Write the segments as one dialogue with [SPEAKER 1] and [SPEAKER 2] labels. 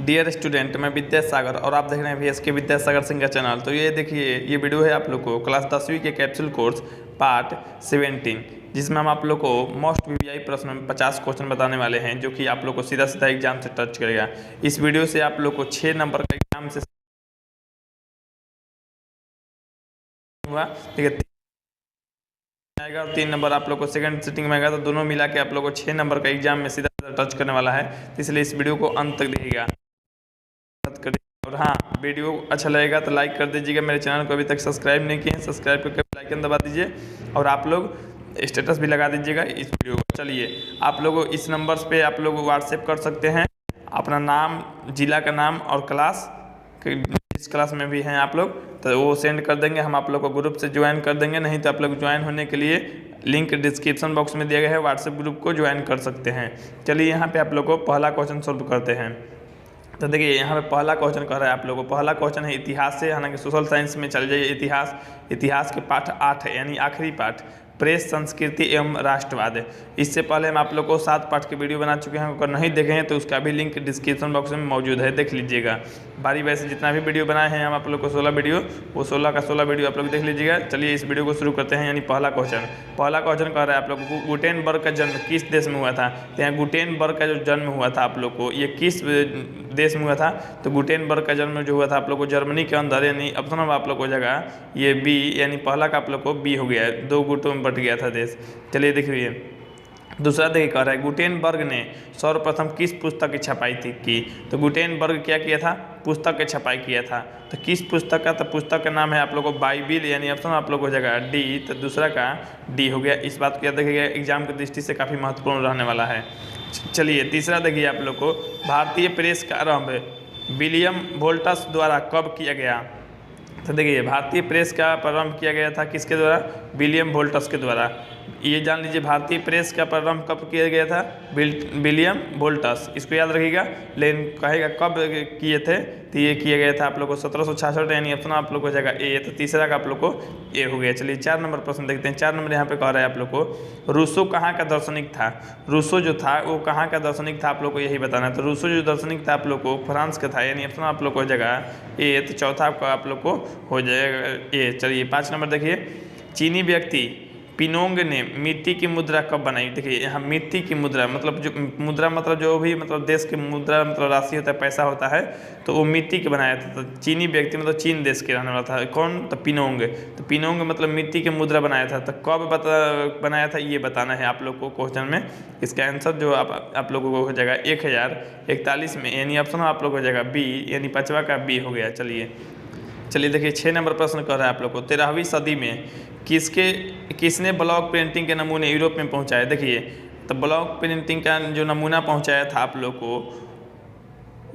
[SPEAKER 1] Dear student, मैं विद्यासागर और आप देख रहे हैं VSK विद्यासागर सिंह का चैनल। तो ये देखिए, ये वीडियो है आप लोग को क्लास 10वीं के कैप्सूल कोर्स पार्ट 17, जिसमें हम आप लोग को मोस्ट VVI प्रश्न में 50 क्वेश्चन बताने वाले हैं, जो कि आप लोग को सीधा सीधा एग्जाम से टच करेगा। इस वीडियो से आप लोग को 6 नंबर का एग्जाम से हुआ, ठीक है, आएगा और 3 नंबर आप लोग को सेकंड सिटिंग में आएगा। तो दोनों मिला के आप लोग को 6 नंबर का एग्जाम में सीधा सीधा टच करने वाला है। तो इसलिए इस वीडियो को अंत तक देखिएगा और हाँ, वीडियो अच्छा लगेगा तो लाइक कर दीजिएगा। मेरे चैनल को अभी तक सब्सक्राइब नहीं किए हैं, सब्सक्राइब करके बेल आइकन दबा दीजिए और आप लोग स्टेटस भी लगा दीजिएगा इस वीडियो को। चलिए, आप लोग इस नंबर्स पे आप लोग व्हाट्सएप कर सकते हैं अपना नाम, जिला का नाम और क्लास, जिस क्लास में भी हैं आप लोग, तो वो सेंड कर देंगे। हम आप लोग को ग्रुप से ज्वाइन कर देंगे। नहीं तो आप लोग ज्वाइन होने के लिए लिंक डिस्क्रिप्शन बॉक्स में दिया गया है, व्हाट्सएप ग्रुप को ज्वाइन कर सकते हैं। चलिए, यहाँ पे आप लोग को पहला क्वेश्चन सोल्व करते हैं। तो देखिए, यहाँ पे पहला क्वेश्चन कर रहा है आप लोगों को। पहला क्वेश्चन है इतिहास से, हालांकि सोशल साइंस में चल जाइए। इतिहास के पाठ 8 है, यानी आखिरी पाठ, प्रेस, संस्कृति एवं राष्ट्रवाद। इससे पहले हम आप लोग को 7 पाठ के वीडियो बना चुके हैं। अगर नहीं देखे हैं तो उसका भी लिंक डिस्क्रिप्शन बॉक्स में मौजूद है, देख लीजिएगा। बारी वैसे जितना भी वीडियो बनाए हैं हम आप लोग को 16 वीडियो, वो 16 का 16 वीडियो आप लोग देख लीजिएगा। चलिए, इस वीडियो को शुरू करते हैं। यानी पहला क्वेश्चन कह रहा है आप लोग को, गुटेनबर्ग का जन्म किस देश में हुआ था। तो यहाँ गुटेनबर्ग का जो जन्म हुआ था आप लोग को, ये किस देश में हुआ था। तो गुटेनबर्ग का जन्म जो हुआ था आप लोग को जर्मनी के अंदर, यानी ऑप्शन में आप लोग को जगह ये बी, यानी पहला का आप लोग को बी हो गया है, 2 गुटों में बट गया था देश। चलिए देखिए, दूसरा देखिए कह रहा है गुटेनबर्ग ने सर्वप्रथम किस पुस्तक की छपाई की। तो गुटेनबर्ग क्या किया था, पुस्तक की छपाई किया था। तो किस पुस्तक का, तो पुस्तक का नाम है आप लोग को बाइबिल, यानी ऑप्शन आप लोग को जगह डी। तो दूसरा का डी हो गया। इस बात को याद रखिएगा, एग्जाम की दृष्टि से काफ़ी महत्वपूर्ण रहने वाला है। चलिए, तीसरा देखिए आप लोग को, भारतीय प्रेस का आरंभ विलियम वोल्टस द्वारा कब किया गया। तो देखिए, भारतीय प्रेस का प्रारंभ किया गया था किसके द्वारा, विलियम वोल्टस के द्वारा। ये जान लीजिए, भारतीय प्रेस का प्रारंभ कब किया गया था, विलियम वोल्टस, इसको याद रखिएगा। लेकिन कहेगा कब किए थे, तो ये किया गया था आप लोग को 1766, यानी ऑप्शन आप लोग को जगह ए। तो तीसरा का आप लोग को ए हो गया। चलिए, 4 नंबर प्रश्न देखते हैं। 4 नंबर यहाँ पे कह रहा है आप लोग को, रूसो कहाँ का दार्शनिक था। रूसो जो था वो कहाँ का दार्शनिक था, आप लोग को यही बताना है। तो रूसो जो दार्शनिक था आप लोग को फ्रांस का था, यानी ऑप्शन आप लोग को जगह ए। तो चौथा का आप लोग को हो जाएगा ए। चलिए, 5 नंबर देखिए, चीनी व्यक्ति पिनोंग ने मिट्टी की मुद्रा कब बनाई। देखिए, यहाँ मिट्टी की मुद्रा मतलब जो मुद्रा मतलब जो भी मतलब देश की मुद्रा मतलब राशि होता है, पैसा होता है, तो वो मिट्टी के बनाया था। तो चीनी व्यक्ति मतलब चीन देश के रहने वाला था। कौन, तो पिनोंग। तो पिनोंग मतलब मिट्टी की मुद्रा बनाया था। तो कब बनाया था ये बताना है आप लोग को क्वेश्चन में। इसका आंसर जो आप लोगों को हो जाएगा 1041 में, यानी ऑप्शन आप लोग हो जाएगा बी, यानी 5वां का बी हो गया। चलिए देखिए, 6 नंबर प्रश्न कर रहा है आप लोग को, 13वीं सदी में किसने ब्लॉक प्रिंटिंग के नमूने यूरोप में पहुंचाए। देखिए, तो ब्लॉक प्रिंटिंग का जो नमूना पहुंचाया था आप लोग को,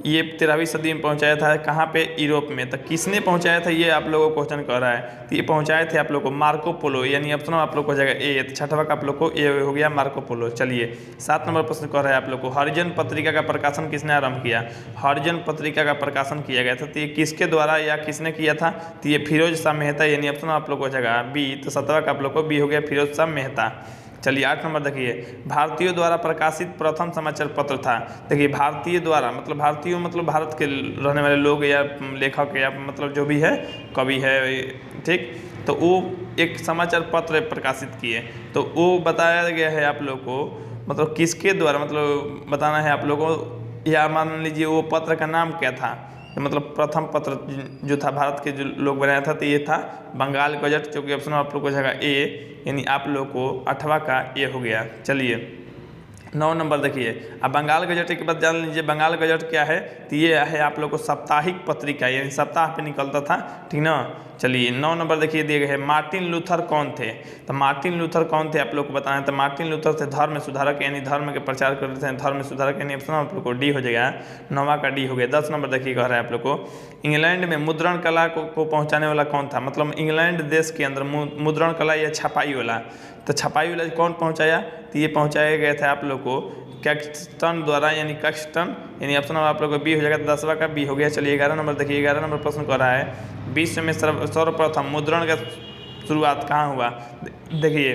[SPEAKER 1] ये 13वीं सदी में पहुंचाया था। कहाँ पे, यूरोप में। तो किसने पहुंचाया था ये आप लोगों को क्वेश्चन कर रहा है। तो ये पहुंचाए थे आप लोग को मार्को पोलो, यानी ऑप्शन आप लोग को जगह ए। तो 6वां का आप लोग को ए हो गया, मार्को पोलो। चलिए, 7 नंबर प्रश्न कर रहा है आप लोग को, हरिजन पत्रिका का प्रकाशन किसने आरंभ किया। हरिजन पत्रिका का प्रकाशन किया गया था। तो ये किसके द्वारा या किसने किया था। तो ये फिरोज शाह मेहता, यानी ऑप्शन आप लोग को जगह बी। तो 7वां का आप लोग को बी हो गया, फिरोज शाह मेहता। चलिए, 8 नंबर देखिए, भारतीयों द्वारा प्रकाशित प्रथम समाचार पत्र था। देखिए, भारतीय द्वारा मतलब भारतीयों मतलब भारत के रहने वाले लोग या लेखक या मतलब जो भी है, कवि है, ठीक, तो वो एक समाचार पत्र प्रकाशित किए। तो वो बताया गया है आप लोग को, मतलब किसके द्वारा मतलब बताना है आप लोगों को, या मान लीजिए वो पत्र का नाम क्या था। तो मतलब प्रथम पत्र जो था भारत के जो लोग बनाया था, तो ये था बंगाल गजट, जो कि ऑप्शन आप लोग को जगह ए, यानी आप लोग को 8वां का ए हो गया। चलिए, 9 नंबर देखिए, अब बंगाल गजट के बाद जान लीजिए बंगाल गजट क्या है। तो ये है आप लोग को साप्ताहिक पत्रिका, यानी सप्ताह पे निकलता था, ठीक ना। चलिए, 9 नंबर देखिए दिए गए हैं, मार्टिन लूथर कौन थे। तो मार्टिन लूथर कौन थे आप लोग को बताना है। तो मार्टिन लूथर थे धर्म सुधारक, यानी धर्म के प्रचार करते हैं, धर्म सुधारक, यानी ऑप्शन आप लोग को डी हो जाएगा, 9वां का डी हो गया। 10 नंबर देखिए कह रहा है आप लोग को, इंग्लैंड में मुद्रण कला को पहुँचाने वाला कौन था। मतलब इंग्लैंड देश के अंदर मुद्रण कला या छपाई वाला, तो छपाई वाला कौन पहुँचाया। तो ये पहुँचाया गया था आप लोग को कैक्सटन द्वारा, यानी कैक्सटन, यानी ऑप्शन आप लोग को बी हो जाएगा। 10वां का बी हो गया। चलिए, 11 नंबर देखिए, 11 नंबर प्रश्न कर रहा है, विश्व में सर्वप्रथम मुद्रण का शुरुआत कहाँ हुआ। देखिए,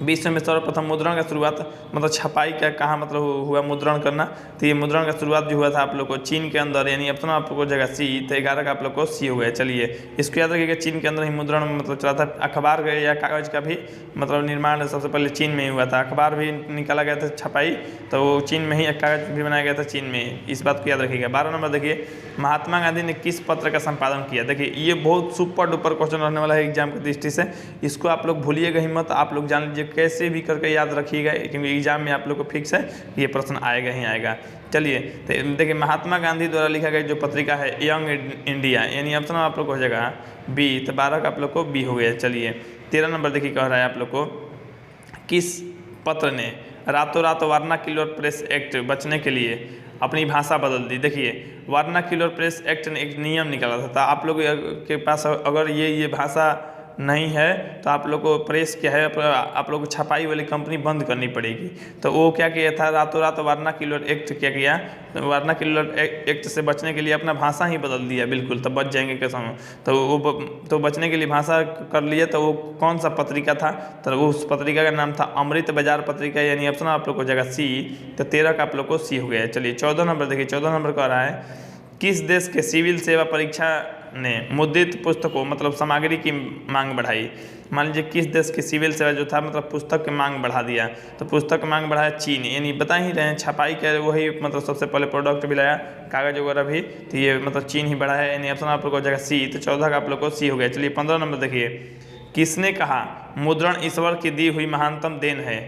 [SPEAKER 1] विश्व में सर्वप्रथम मुद्रण का शुरुआत मतलब छपाई का कहाँ मतलब हुआ मुद्रण करना, तो ये मुद्रण का शुरुआत जो हुआ था आप लोग को चीन के अंदर, यानी ऑप्शन आप लोग को जगह सी, तो 11 का आप लोग को सी हो गया। चलिए इसको याद रखिएगा, चीन के अंदर ही मुद्रण मतलब चला था। अखबार या कागज़ का भी मतलब निर्माण सबसे पहले चीन में ही हुआ था। अखबार भी निकाला गया था छपाई, तो वो चीन में ही, कागज़ भी बनाया गया था चीन में, इस बात को याद रखिएगा। 12 नंबर देखिए, महात्मा गांधी ने किस पत्र का संपादन किया। देखिए ये बहुत सुपर डुपर क्वेश्चन रहने वाला है एग्जाम की दृष्टि से, इसको आप लोग भूलिएगा ही मत, आप लोग जान लीजिए, कैसे भी करके याद रखिएगा, क्योंकि एग्जाम में आप लोग को फिक्स है ये प्रश्न आएगा ही आएगा। चलिए तो देखिए, महात्मा गांधी द्वारा लिखा गया जो पत्रिका है यंग इंडिया, यानी ऑप्शन आप लोग को हो जाएगा बी, तो 12 का आप लोग को बी हो गया। चलिए 13 नंबर देखिए, कह रहा है आप लोग को, किस पत्र ने रातों रात वर्नाक्युलर प्रेस एक्ट बचने के लिए अपनी भाषा बदल दी। देखिए वर्नाक्युलर प्रेस एक्ट ने एक नियम निकाला था, आप लोग के पास अगर ये भाषा नहीं है तो आप लोग को प्रेस क्या है, आप लोग को छपाई वाली कंपनी बंद करनी पड़ेगी। तो वो क्या किया था, रातों रात वर्नाक्युलर एक्ट क्या किया, वर्नाक्युलर एक्ट से बचने के लिए अपना भाषा ही बदल दिया, बिल्कुल तब बच जाएंगे कैसे। तो वो तो बचने के लिए भाषा कर लिया, तो वो कौन सा पत्रिका था, तो उस पत्रिका का नाम था अमृत बाजार पत्रिका, यानी ऑप्शन आप लोग को जगह सी, तो 13 का आप लोग को सी हो गया। चलिए 14 नंबर देखिए, 14 नंबर कह रहा है, किस देश के सिविल सेवा परीक्षा ने मुद्रित पुस्तकों मतलब सामग्री की मांग बढ़ाई। मान लीजिए किस देश की सिविल सेवा जो था मतलब पुस्तक की मांग बढ़ा दिया, तो पुस्तक की मांग बढ़ाया चीन, यानी बता ही रहे हैं छपाई के वही मतलब सबसे पहले प्रोडक्ट भी लाया, कागज वगैरह भी, तो ये मतलब चीन ही बढ़ा है, यानी ऑप्शन आप लोग को जगह सी, तो 14 का आप लोग को सी हो गया। चलिए 15 नंबर देखिए, किसने कहा मुद्रण ईश्वर की दी हुई महानतम देन है,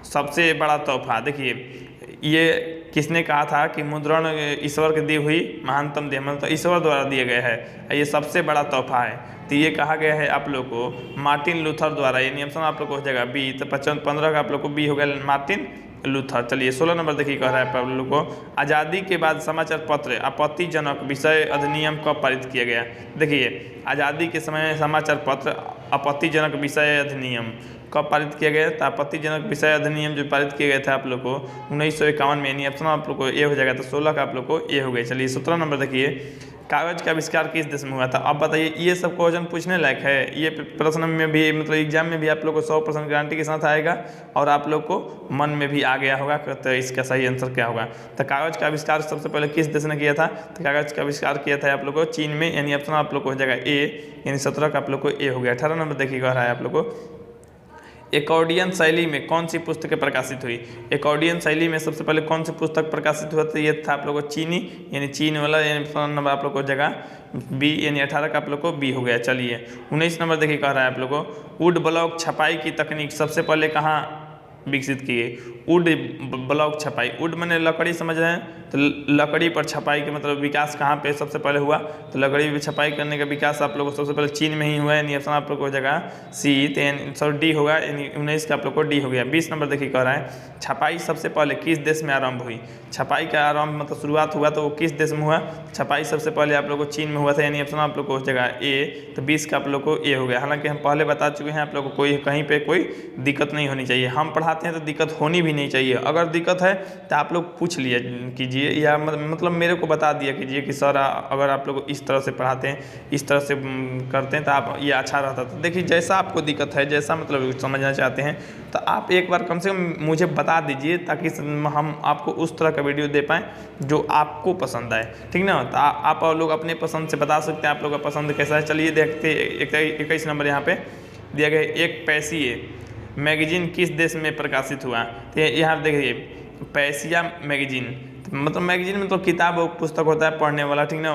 [SPEAKER 1] सबसे बड़ा तोहफा। देखिए ये किसने कहा था कि मुद्रण ईश्वर की दी हुई महानतम देन, मतलब ईश्वर द्वारा दिया गया है, ये सबसे बड़ा तोहफा है, तो ये कहा गया है आप लोग को मार्टिन लूथर द्वारा, यानी ऑप्शन आप लोग को हो जाएगा बी, तो 15 का आप लोग को बी हो गया, मार्टिन लूथर। चलिए 16 नंबर देखिए, कह रहा है आप लोग को, आज़ादी के बाद समाचार पत्र आपत्तिजनक विषय अधिनियम कब पारित किया गया। देखिए आज़ादी के समय समाचार पत्र आपत्तिजनक विषय अधिनियम कब पारित किया गया था, आपत्तिजनक विषय अधिनियम जो पारित किए गए थे आप लोग को 1951 में, यानी ऑप्शन आप लोग को ए हो जाएगा, तो 16 का आप लोग को ए हो गया। चलिए 17 नंबर देखिए, कागज का आविष्कार किस देश में हुआ था। अब बताइए ये सब क्वेश्चन पूछने लायक है, ये प्रश्न में भी मतलब एग्जाम में भी आप लोग को 100% गारंटी के साथ आएगा, और आप लोग को मन में भी आ गया होगा तो इसका सही आंसर क्या होगा। तो कागज का आविष्कार सबसे पहले किस देश ने किया था, तो कागज का आविष्कार किया था आप लोग को चीन में, यानी ऑप्शन आप लोग को हो जाएगा ए, यानी 17 का आप लोग को ए हो गया। 18 नंबर देखिए, कह रहा है आप लोग को, एकॉर्डियन शैली में कौन सी पुस्तकें प्रकाशित हुई। एकॉर्डियन शैली में सबसे पहले कौन सी पुस्तक प्रकाशित हुआ, तो ये था आप लोग को चीनी, यानी चीन वाला, यानी नंबर आप लोग को जगह बी, यानी 18 का आप लोग को बी हो गया। चलिए 19 नंबर देखिए, कह रहा है आप लोग को, वुड ब्लॉक छपाई की तकनीक सबसे पहले कहाँ विकसित की गई। वुड ब्लॉक छपाई, वुड मैंने लकड़ी समझ रहे हैं, तो लकड़ी पर छपाई के मतलब विकास कहाँ पे सबसे पहले हुआ, तो लकड़ी पर छपाई करने का विकास आप लोग को सबसे पहले चीन में ही हुआ है, यानी ऑप्शन आप लोग को हो जाएगा सी, तो डी होगा, यानी 19 का आप लोग को डी हो गया। 20 नंबर देखिए, कह रहा है छपाई सबसे पहले किस देश में आरंभ हुई। छपाई का आरंभ मतलब शुरुआत हुआ तो वो किस देश में हुआ, छपाई सबसे पहले आप लोग को चीन में हुआ था, यानी ऑप्शन आप लोग को हो जाएगा ए, तो 20 का आप लोग को ए हो गया। हालांकि हम पहले बता चुके हैं आप लोग को कोई कहीं पे कोई दिक्कत नहीं होनी चाहिए, हम पढ़ाते हैं तो दिक्कत होनी भी नहीं चाहिए, अगर दिक्कत है तो आप लोग पूछ लिया कीजिए, या मतलब मेरे को बता दिया कीजिए कि सर अगर आप लोग इस तरह से पढ़ाते हैं, इस तरह से करते हैं तो आप ये अच्छा रहता। तो देखिए जैसा आपको दिक्कत है, जैसा मतलब समझना चाहते हैं, तो आप एक बार कम से कम मुझे बता दीजिए, ताकि हम आपको उस तरह का वीडियो दे पाएँ जो आपको पसंद आए, ठीक ना। तो आप लोग अपने पसंद से बता सकते हैं आप लोग का पसंद कैसा है। चलिए देखते 21 नंबर यहाँ पे दिया गया, एक पैसिए मैगजीन किस देश में प्रकाशित हुआ। तो यहाँ देखिए पैसिया मैगजीन, मतलब मैगजीन में तो किताब और पुस्तक होता है पढ़ने वाला, ठीक ना,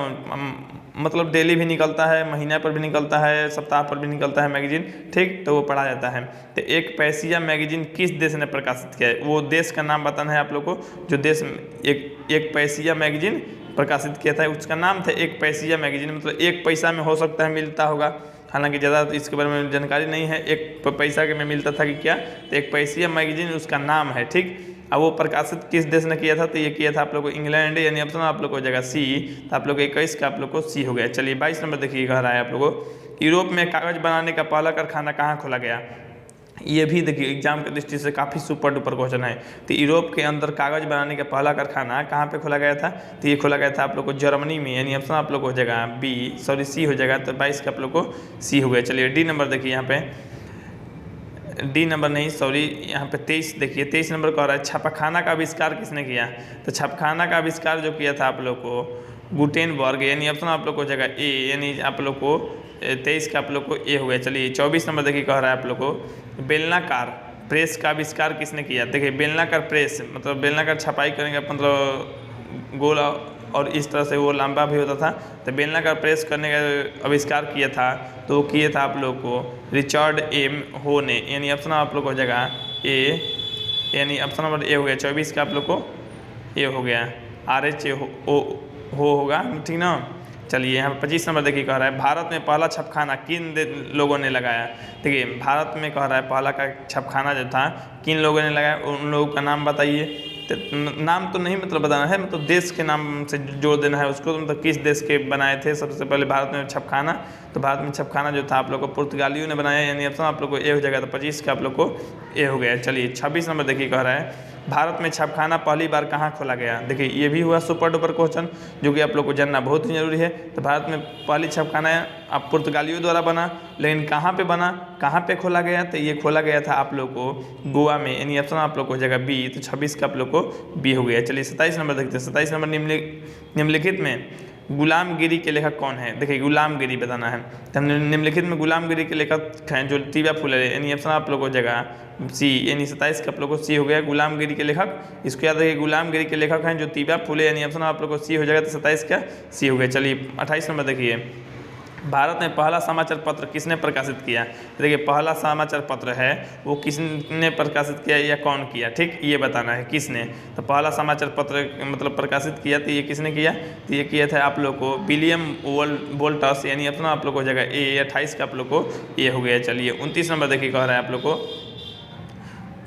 [SPEAKER 1] मतलब डेली भी निकलता है, महीना पर भी निकलता है, सप्ताह पर भी निकलता है मैगजीन, ठीक, तो वो पढ़ा जाता है। तो एक पैसिया मैगजीन किस देश ने प्रकाशित किया है, वो देश का नाम बताना है आप लोग को, जो देश एक पैसिया मैगजीन प्रकाशित किया था उसका नाम था एक पैसिया मैगजीन, मतलब एक पैसा में हो सकता है मिलता होगा, हालांकि ज़्यादा इसके बारे में जानकारी नहीं है, एक पैसा के में मिलता था कि क्या, तो एक पैसिया मैगजीन उसका नाम है, ठीक। अब वो प्रकाशित किस देश ने किया था, तो ये किया था आप लोग को इंग्लैंड, यानी ऑप्शन आप लोग को हो जाएगा सी, तो आप लोग 21 का आप लोग को सी हो गया। चलिए 22 नंबर देखिए, कह रहा है आप लोग को, यूरोप में कागज़ बनाने का पहला कारखाना कहाँ खोला गया। ये भी देखिए एग्जाम की दृष्टि से काफ़ी सुपर डुपर क्वेश्चन है। तो यूरोप के अंदर कागज़ बनाने का पहला कारखाना कहाँ पे खोला गया था, तो ये खोला गया था आप लोग को जर्मनी में, यानी ऑप्शन आप लोग को हो जाएगा बी, सॉरी सी हो जाएगा, तो 22 का आप लोग को सी हो गया। चलिए डी नंबर देखिए यहाँ पे, डी नंबर नहीं, सॉरी, यहाँ पे 23 देखिए, 23 नंबर कह रहा है छापाखाना का आविष्कार किसने किया। तो छापाखाना का आविष्कार जो किया था आप लोग को गुटेनबर्ग, यानी ऑप्शन आप लोग को जगह ए, यानी आप लोग को 23 का आप लोग को ए हो गया। चलिए 24 नंबर देखिए कह रहा है आप लोग को बेलनाकार प्रेस का आविष्कार किसने किया। देखिए बेलनाकार प्रेस मतलब बेलनाकार छपाई करने का मतलब गोल और इस तरह से वो लंबा भी होता था। तो बेलनाकार प्रेस करने का आविष्कार किया था, तो वो किया था आप लोग को रिचर्ड एम हो ने, यानी ऑप्शन आप लोग को जगह ए, यानी ऑप्शन नंबर ए हो गया। 24 का आप लोग को ए हो गया, RH हो होगा, ठीक ना। चलिए यहाँ पर 25 नंबर देखिए कह रहा है भारत में पहला छपखाना किन लोगों ने लगाया। देखिए भारत में कह रहा है पहला का छपखाना जो था किन लोगों ने लगाया, उन लोगों का नाम बताइए। नाम तो नहीं मतलब बताना है, मतलब देश के नाम से जोड़ देना है उसको, तो मतलब किस देश के बनाए थे सबसे पहले भारत में छपखाना। तो भारत में छपखाना जो था आप लोग को पुर्तगालियों ने बनाया, यानी ऑप्शन आप लोग को ए हो जाएगा। तो 25 का आप लोग को ए हो गया। चलिए 26 नंबर देखिए कह रहा है भारत में छपखाना पहली बार कहाँ खोला गया। देखिए ये भी हुआ सुपर डुपर क्वेश्चन जो कि आप लोग को जानना बहुत ही जरूरी है। तो भारत में पहली छपखाना आप पुर्तगालियों द्वारा बना, लेकिन कहाँ पे बना, कहाँ पे खोला गया। तो ये खोला गया था आप लोग को गोवा में, यानी ऑप्शन आप लोग को जगह बी। तो 26 का आप लोग को बी हो गया। चलिए 27 नंबर देखते हैं। 27 नंबर निम्नलिखित में गुलामगिरी के लेखक कौन है। देखिए गुलामगिरी बताना है। तो निम्नलिखित में गुलामगिरी के लेखक हैं जो तीव्या फुले, यानी ऑप्शन आप लोग को जगह सी, यानी 27 का आप लोग को सी हो गया गुलामगिरी के लेखक। इसको याद रखिए गुलामगिरी के लेखक हैं जो तीव्या फुले, यानी ऑप्शन आप लोग को सी हो जाएगा। तो 27 का सी हो गया। चलिए 28 नंबर देखिए भारत में पहला समाचार पत्र किसने प्रकाशित किया। देखिए पहला समाचार पत्र है वो किसने प्रकाशित किया या कौन किया, ठीक ये बताना है किसने। तो पहला समाचार पत्र मतलब प्रकाशित किया तो ये किसने किया। तो ये किया था आप लोग को विलियम वोल्टस, यानी अपना आप लोग को जगह ए। 28 का आप लोग को ए हो गया। चलिए 29 नंबर देखिए कह रहा है आप लोग को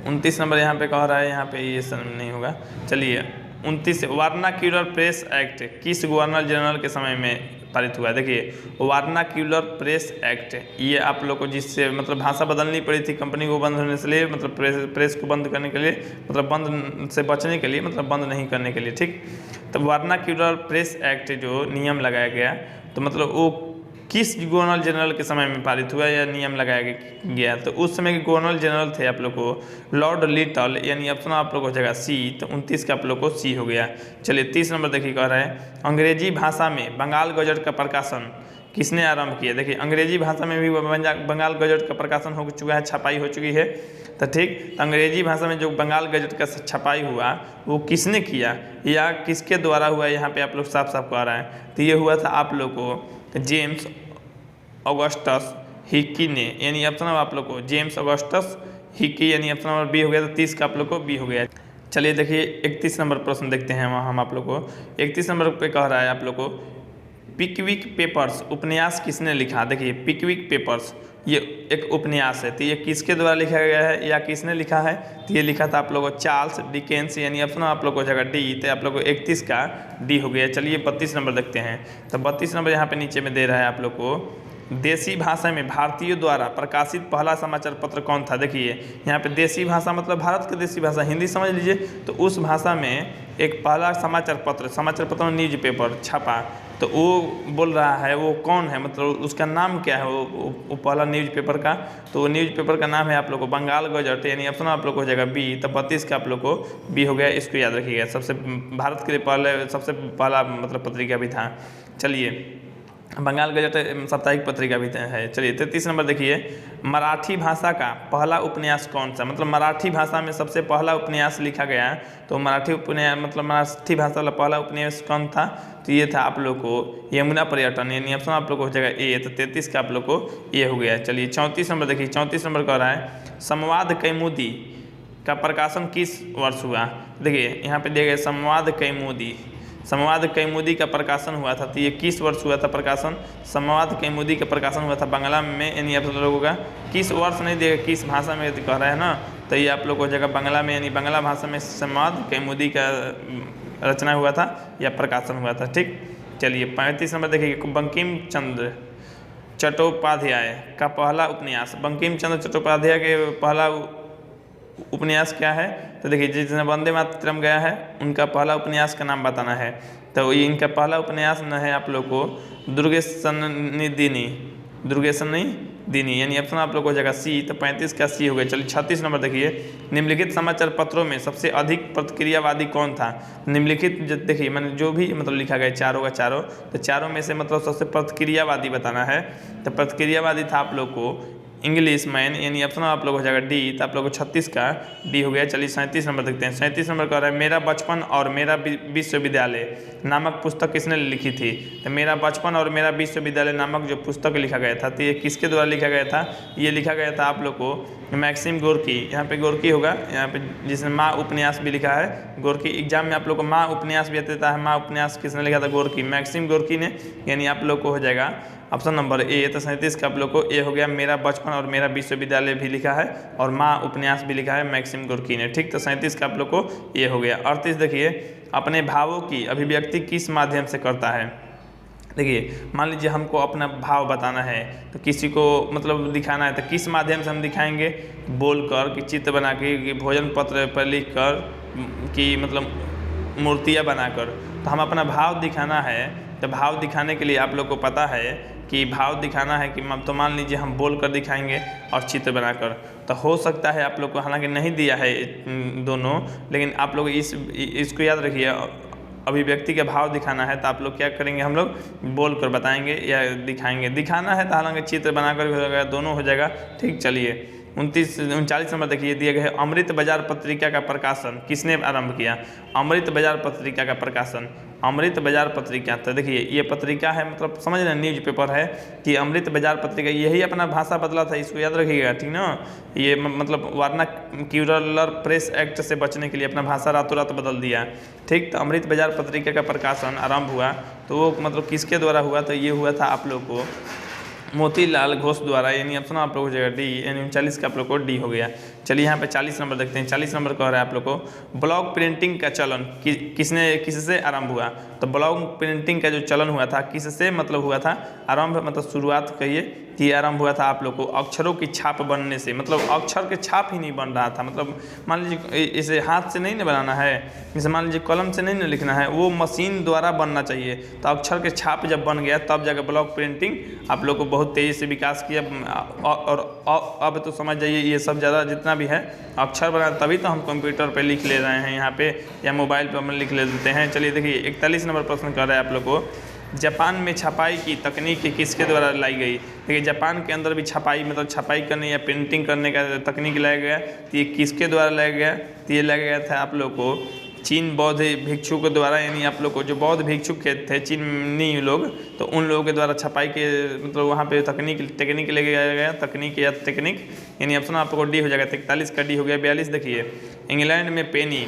[SPEAKER 1] 29 नंबर यहाँ पे कह रहा है, यहाँ पे ये नहीं होगा। चलिए 29 वर्नाक्यूलर प्रेस एक्ट किस गवर्नर जनरल के समय में पारित हुआ। देखिए वर्नाक्यूलर प्रेस एक्ट ये आप लोग को जिससे मतलब भाषा बदलनी पड़ी थी कंपनी को बंद होने से लिए, मतलब प्रेस को बंद करने के लिए, मतलब बंद से बचने के लिए, मतलब बंद नहीं करने के लिए, ठीक। तो वर्नाक्यूलर प्रेस एक्ट जो नियम लगाया गया तो मतलब वो किस गवर्नर जनरल के समय में पारित हुआ या नियम लगाया गया। तो उस समय के गवर्नर जनरल थे आप लोग को लॉर्ड लिटल, यानी ऑप्शन आप लोग को जगह सी। तो 29 का आप लोग को सी हो गया। चलिए 30 नंबर देखिए कह रहा है अंग्रेजी भाषा में बंगाल गजट का प्रकाशन किसने आरंभ किया। देखिए अंग्रेजी भाषा में भी बंगाल गजट का प्रकाशन हो चुका है, छपाई हो चुकी है। तो ठीक, तो अंग्रेजी भाषा में जो बंगाल गजट का छपाई हुआ वो किसने किया या किसके द्वारा हुआ, यहाँ पे आप लोग साफ साफ कह रहा है। तो ये हुआ था आप लोग को जेम्स ऑगस्टस हिकी ने, यानी ऑप्शन आप लोग को जेम्स ऑगस्टस हिकी, यानी ऑप्शन नंबर बी हो गया। तो 30 का आप लोग को बी हो गया। चलिए देखिए 31 नंबर प्रश्न देखते हैं हम आप लोग को। 31 नंबर पे कह रहा है आप लोग को पिकविक पेपर्स उपन्यास किसने लिखा। देखिए पिकविक पेपर्स ये एक उपन्यास है, तो ये किसके द्वारा लिखा गया है या किसने लिखा है। तो ये लिखा था आप लोगों को चार्ल्स डिकेंस, यानी ऑप्शन आप लोग को जगह डी। तो आप लोग को 31 का डी हो गया। चलिए 32 नंबर देखते हैं। तो 32 नंबर यहाँ पे नीचे में दे रहा है आप लोग को देसी भाषा में भारतीयों द्वारा प्रकाशित पहला समाचार पत्र कौन था। देखिए यहाँ पे देसी भाषा मतलब भारत की देसी भाषा हिंदी समझ लीजिए। तो उस भाषा में एक पहला समाचार पत्र में न्यूज पेपर छपा, तो वो बोल रहा है वो कौन है, मतलब उसका नाम क्या है वो पहला न्यूज़पेपर का। तो वो न्यूज़पेपर का नाम है आप लोग को बंगाल गजट, यानी ऑप्शन आप लोग को जगह बी। तो 32 का आप लोग को बी हो गया। इसको याद रखिएगा, सबसे भारत के लिए सबसे पहला मतलब पत्रिका भी था। चलिए बंगाल गजट साप्ताहिक पत्रिका भी है। चलिए 33 नंबर देखिए मराठी भाषा का पहला उपन्यास कौन सा, मतलब मराठी भाषा में सबसे पहला उपन्यास लिखा गया। तो मराठी उपन्यास मतलब मराठी भाषा वाला पहला उपन्यास कौन था। तो ये था आप लोग को यमुना पर्यटन, यानी ऑप्शन आप लोग को हो जाएगा ए। तो 33 का आप लोग को ये हो गया। चलिए 34 नंबर देखिए। 34 नंबर कह रहा है संवाद कौमुदी का प्रकाशन किस वर्ष हुआ। देखिए यहाँ पे दिया गया संवाद कौमुदी का प्रकाशन हुआ था। तो ये किस वर्ष हुआ था प्रकाशन। संवाद कौमुदी का प्रकाशन हुआ था बांग्ला में, यानी आप लोगों का किस वर्ष नहीं देगा, किस भाषा में कह रहा है ना। तो ये आप लोग को जगह बांग्ला में, यानी बांग्ला भाषा में संवाद कौमुदी का रचना हुआ था या प्रकाशन हुआ था, ठीक। चलिए 35 नंबर देखिए बंकिम चंद्र चट्टोपाध्याय का पहला उपन्यास। बंकिम चंद्र चट्टोपाध्याय के पहला उपन्यास क्या है। तो देखिए जिसने वंदे मातरम गया है उनका पहला उपन्यास का नाम बताना है। तो इनका पहला उपन्यास न है आप लोग को दुर्गेशनंदिनी दिनी, यानी ऑप्शन आप लोग को हो जाएगा सी। तो 35 का सी हो गया। चलिए 36 नंबर देखिए, निम्नलिखित समाचार पत्रों में सबसे अधिक प्रतिक्रियावादी कौन था। निम्नलिखित देखिए मैंने जो भी मतलब लिखा गया चारों का चारों, तो चारों में से मतलब सबसे प्रतिक्रियावादी बताना है। तो प्रतिक्रियावादी था आप लोग को इंग्लिश मैन, यानी ऑप्शन आप लोग हो जाएगा डी। तो आप लोग को 36 का डी हो गया। चलिए 37 नंबर देखते हैं। 37 नंबर कह रहा है मेरा बचपन और मेरा विश्वविद्यालय नामक पुस्तक किसने लिखी थी। तो मेरा बचपन और मेरा विश्वविद्यालय नामक जो पुस्तक लिखा गया था, तो ये किसके द्वारा लिखा गया था। ये लिखा गया था आप लोग को मैक्सिम गोर्की। यहाँ पे गोर्की होगा, यहाँ पे जिसने माँ उपन्यास भी लिखा है गोर्की। एग्जाम में आप लोग को माँ उपन्यास भी देता है। माँ उपन्यास किसने लिखा था, गोर्की, मैक्सिम गोर्की ने, यानी आप लोग को हो जाएगा ऑप्शन नंबर ए। तो 37 का आप लोग को ए हो गया। मेरा बचपन और मेरा विश्वविद्यालय भी लिखा है और माँ उपन्यास भी लिखा है मैक्सिम गोर्की ने। ठीक, तो 37 का आप लोग को ए हो गया। 38 देखिए, अपने भावों की अभिव्यक्ति किस माध्यम से करता है। देखिए मान लीजिए हमको अपना भाव बताना है, तो किसी को मतलब दिखाना है, तो किस माध्यम से हम दिखाएंगे, बोलकर, कि चित्र बना के, कि भोजन पत्र पर लिख कर, कि मतलब मूर्तियाँ बनाकर। तो हम अपना भाव दिखाना है, तो भाव दिखाने के लिए आप लोग को पता है कि भाव दिखाना है कि तो मान लीजिए हम बोल कर दिखाएंगे और चित्र बनाकर। तो हो सकता है आप लोग को, हालांकि नहीं दिया है दोनों, लेकिन आप लोग इसको याद रखिए, अभिव्यक्ति के भाव दिखाना है तो आप लोग क्या करेंगे, हम लोग बोल कर बताएंगे या दिखाएंगे। दिखाना है तो हालांकि चित्र बनाकर भी हो जाएगा, दोनों हो जाएगा। ठीक, चलिए 39 नंबर देखिए, दिए गए अमृत बाजार पत्रिका का प्रकाशन किसने आरंभ किया। अमृत बाजार पत्रिका का प्रकाशन, अमृत बाजार पत्रिका, तो देखिए ये पत्रिका है, मतलब समझ रहे हैं न्यूज़पेपर है कि अमृत बाजार पत्रिका, यही अपना भाषा बदला था, इसको याद रखिएगा। ठीक ना, ये मतलब वर्नाक्यूलर प्रेस एक्ट से बचने के लिए अपना भाषा रातों रात बदल दिया। ठीक, तो अमृत बाजार पत्रिका का प्रकाशन आरंभ हुआ, तो वो मतलब किसके द्वारा हुआ, तो ये हुआ था आप लोग को मोतीलाल घोष द्वारा, यानी ऑप्शन आप लोग हो जाएगा डी, यानी 39 का आप लोग को डी हो गया। चलिए यहाँ पे 40 नंबर देखते हैं। 40 नंबर कह रहा है आप लोग को ब्लॉक प्रिंटिंग का चलन किससे आरंभ हुआ। तो ब्लॉक प्रिंटिंग का जो चलन हुआ था किससे मतलब हुआ था आरंभ, मतलब शुरुआत कहिए कि आरंभ हुआ था आप लोग को अक्षरों की छाप बनने से। मतलब अक्षर के छाप ही नहीं बन रहा था, मतलब मान लीजिए इसे हाथ से नहीं ना बनाना है, जैसे मान लीजिए कलम से नहीं ना लिखना है, वो मशीन द्वारा बनना चाहिए। तो अक्षर के छाप जब बन गया तब जाकर ब्लॉक प्रिंटिंग आप लोग को बहुत तेज़ी से विकास किया। और अब तो समझ जाइए ये सब ज़्यादा जितना भी है अक्षर बना, तभी तो हम कंप्यूटर पे लिख ले रहे हैं यहाँ पे, या मोबाइल पे हम लिख ले देते हैं। चलिए देखिए 41 नंबर प्रश्न कर रहे हैं आप लोग को, जापान में छपाई की तकनीक किसके द्वारा लाई गई। देखिए जापान के अंदर भी छपाई मतलब छपाई करने या प्रिंटिंग करने का तकनीक लाया गया, तो ये किसके द्वारा लाया गया, तो ये लाया गया था आप लोग को चीन बौद्ध भिक्षु के द्वारा, यानी आप लोग को जो बौद्ध भिक्षुक थे चीनी लोग, तो उन लोगों के द्वारा छपाई के मतलब वहाँ पे टेक्निक ले गया तकनीक या टेक्निक, यानी ऑप्शन आप लोग को डी हो जाएगा। 43 का डी हो गया। 42 देखिए, इंग्लैंड में पेनी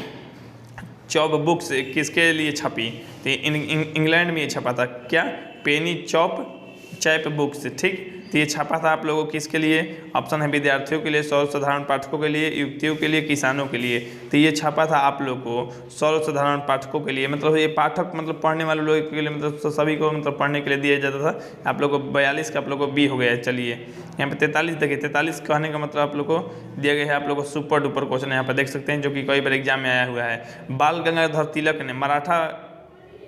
[SPEAKER 1] चॉप बुक्स किसके लिए छपी। तो इंग्लैंड में ये छपा था क्या, पेनी चैप बुक्स। ठीक, तो ये छपा था आप लोगों को किसके लिए, ऑप्शन है विद्यार्थियों के लिए, सर्वसाधारण पाठकों के लिए, युवतियों के लिए, किसानों के लिए। तो ये छपा था आप लोग को सर्वसाधारण पाठकों के लिए, मतलब ये पाठक मतलब पढ़ने वाले लोगों के लिए, मतलब सभी को मतलब पढ़ने के लिए दिया जाता था। आप लोग को 42 का आप लोग को बी हो गया है। चलिए यहाँ पे 43 देखिए, 43 कहने का मतलब आप लोग को दिया गया है आप लोग को सुपर डुपर क्वेश्चन यहाँ पर देख सकते हैं, जो कि कई बार एग्जाम में आया हुआ है। बाल गंगाधर तिलक ने मराठा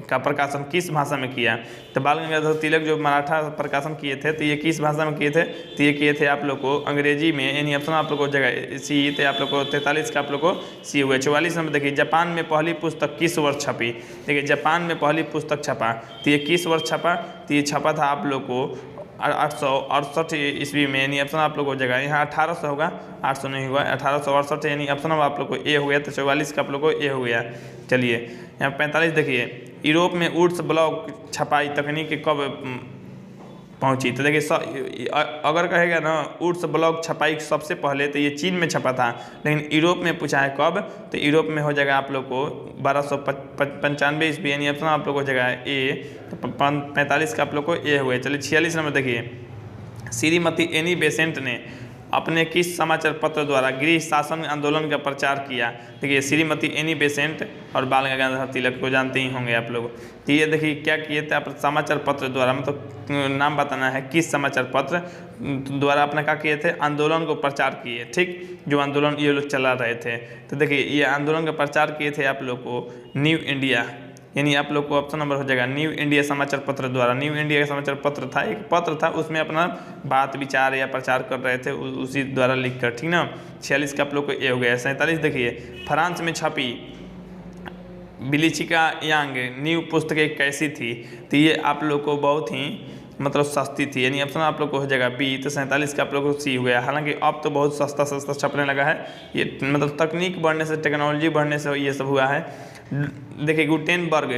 [SPEAKER 1] का प्रकाशन किस भाषा में किया। तो बाल गंगाधर तिलक जो मराठा प्रकाशन किए थे, तो ये किस भाषा में किए थे, तो ये किए थे आप लोग को अंग्रेजी में, यानी ऑप्शन आप लोग को जगह सी। तो आप लोग को 43 का आप लोग को सी हुआ। 44 नंबर देखिए, जापान में पहली पुस्तक किस वर्ष छपी। देखिए जापान में पहली पुस्तक छपा, तो ये किस वर्ष छपा, तो ये छपा था आप लोग को 868 ईस्वी में, यानी ऑप्शन आप लोग हो जाएगा यहाँ 1800 होगा, 800 नहीं हुआ, 1868, यानी ऑप्शन आप लोग को ए हो गया। तो 44 का आप लोग को ए हो गया। चलिए यहाँ 45 देखिए, यूरोप में वुड्स ब्लॉक छपाई तकनीक कब पहुंची। तो देखिए अगर कहेगा ना वुड्स ब्लॉक छपाई सबसे पहले, तो ये चीन में छपा था, लेकिन यूरोप में पूछा है कब, तो यूरोप में हो जाएगा आप लोग को 1295 ईस्वी, यानी ऑप्शन आप लोग हो जाएगा ए। तो 45 का आप लोग को ए हुए। चलिए 46 नंबर देखिए, श्रीमती एनी बेसेंट ने अपने किस समाचार पत्र द्वारा गृह शासन आंदोलन का प्रचार किया। देखिए श्रीमती एनी बेसेंट और बाल गंगाधर तिलक को जानते ही होंगे आप लोग। तो ये देखिए क्या किए थे आप समाचार पत्र द्वारा, मतलब नाम बताना है किस समाचार पत्र द्वारा अपना क्या किए थे, आंदोलन को प्रचार किए। ठीक, जो आंदोलन ये लोग चला रहे थे। तो देखिए ये आंदोलन का प्रचार किए थे आप लोग को न्यू इंडिया, यानी आप लोग को ऑप्शन नंबर हो जाएगा न्यू इंडिया समाचार पत्र द्वारा। न्यू इंडिया समाचार पत्र था, एक पत्र था, उसमें अपना बात विचार या प्रचार कर रहे थे उसी द्वारा लिख कर, ठीक ना। 46 का आप लोग को ये हो गया। 47 देखिए, फ्रांस में छपी बिलिचिका यांग न्यू पुस्तक कैसी थी, तो ये आप लोग को बहुत ही मतलब सस्ती थी, यानी ऑप्शन आप लोग को हो जाएगा बी। तो 47 का आप लोग को सी हो गया। हालांकि अब तो बहुत सस्ता सस्ता छपने लगा है, ये मतलब तकनीक बढ़ने से, टेक्नोलॉजी बढ़ने से ये सब हुआ है। देखिए, गुटेनबर्ग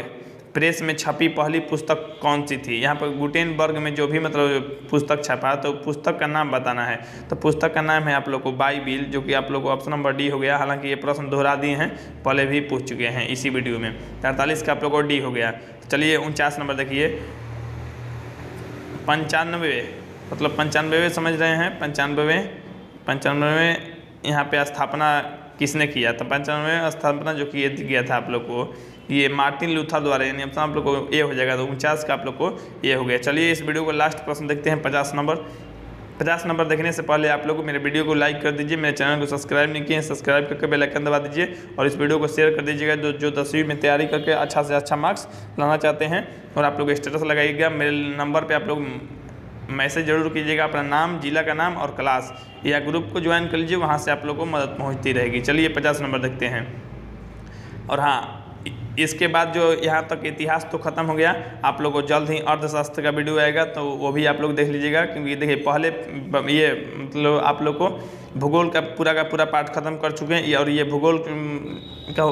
[SPEAKER 1] प्रेस में छपी पहली पुस्तक कौन सी थी। यहाँ पर गुटेनबर्ग में जो भी मतलब पुस्तक छपा, तो पुस्तक का नाम बताना है। तो पुस्तक का नाम है आप लोग को बाइबिल, जो कि आप लोग को ऑप्शन नंबर डी हो गया। हालांकि ये प्रश्न दोहरा दिए हैं, पहले भी पूछ चुके हैं इसी वीडियो में। 48 का आप लोग को डी हो गया। चलिए 49 नंबर देखिए, 95 मतलब 95 समझ रहे हैं, 95 यहाँ पे स्थापना किसने किया। तो 95 स्थापना जो किया था आप लोग को ये मार्टिन लूथर द्वारा, यानी ऑप्शन आप लोग को ये हो जाएगा। तो 49 का आप लोग को ये हो गया। चलिए इस वीडियो को लास्ट प्रश्न देखते हैं, 50 नंबर। 50 नंबर देखने से पहले आप लोग को मेरे वीडियो को लाइक कर दीजिए, मेरे चैनल को सब्सक्राइब नहीं किए हैं सब्सक्राइब करके बेल आइकन दबा दीजिए, और इस वीडियो को शेयर कर दीजिएगा जो 10वीं में तैयारी करके अच्छा से अच्छा मार्क्स लाना चाहते हैं। और आप लोग स्टेटस लगाइएगा, मेरे नंबर पर आप लोग मैसेज जरूर कीजिएगा, अपना नाम, जिला का नाम और क्लास, या ग्रुप को ज्वाइन कर लीजिए, वहाँ से आप लोग को मदद पहुँचती रहेगी। चलिए 50 नंबर देखते हैं। और हाँ, इसके बाद जो यहाँ तक इतिहास तो खत्म हो गया, आप लोग को जल्द ही अर्थशास्त्र का वीडियो आएगा, तो वो भी आप लोग देख लीजिएगा। क्योंकि देखिए पहले ये मतलब आप लोग को भूगोल का पूरा पाठ खत्म कर चुके हैं, और ये भूगोल का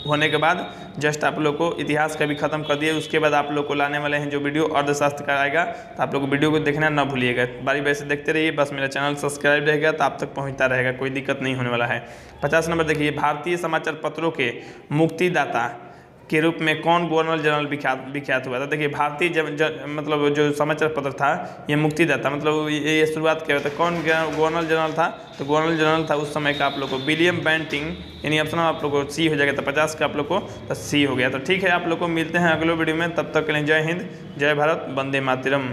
[SPEAKER 1] होने के बाद जस्ट आप लोग को इतिहास का भी खत्म कर दिए। उसके बाद आप लोग को लाने वाले हैं जो वीडियो अर्थशास्त्र का आएगा, तो आप लोग वीडियो को देखना ना भूलिएगा। बारी बारी से देखते रहिए, बस मेरा चैनल सब्सक्राइब रहेगा तो आप तक पहुँचता रहेगा, कोई दिक्कत नहीं होने वाला है। 50 नंबर देखिए, भारतीय समाचार पत्रों के मुक्तिदाता के रूप में कौन गवर्नर जनरल विख्यात हुआ था। देखिए भारतीय मतलब जो समाचार पत्र था, ये मुक्तिदाता मतलब ये शुरुआत क्या होता है, कौन गवर्नर जनरल था। तो गवर्नर जनरल था उस समय का आप लोग को विलियम बेंटिंग, यानी ऑप्शन आप लोग को सी हो जाएगा। तो 50 का आप लोग को तो सी हो गया। तो ठीक है, आप लोग को मिलते हैं अगले वीडियो में, तब तक के लिए जय हिंद, जय भारत, वंदे मातरम।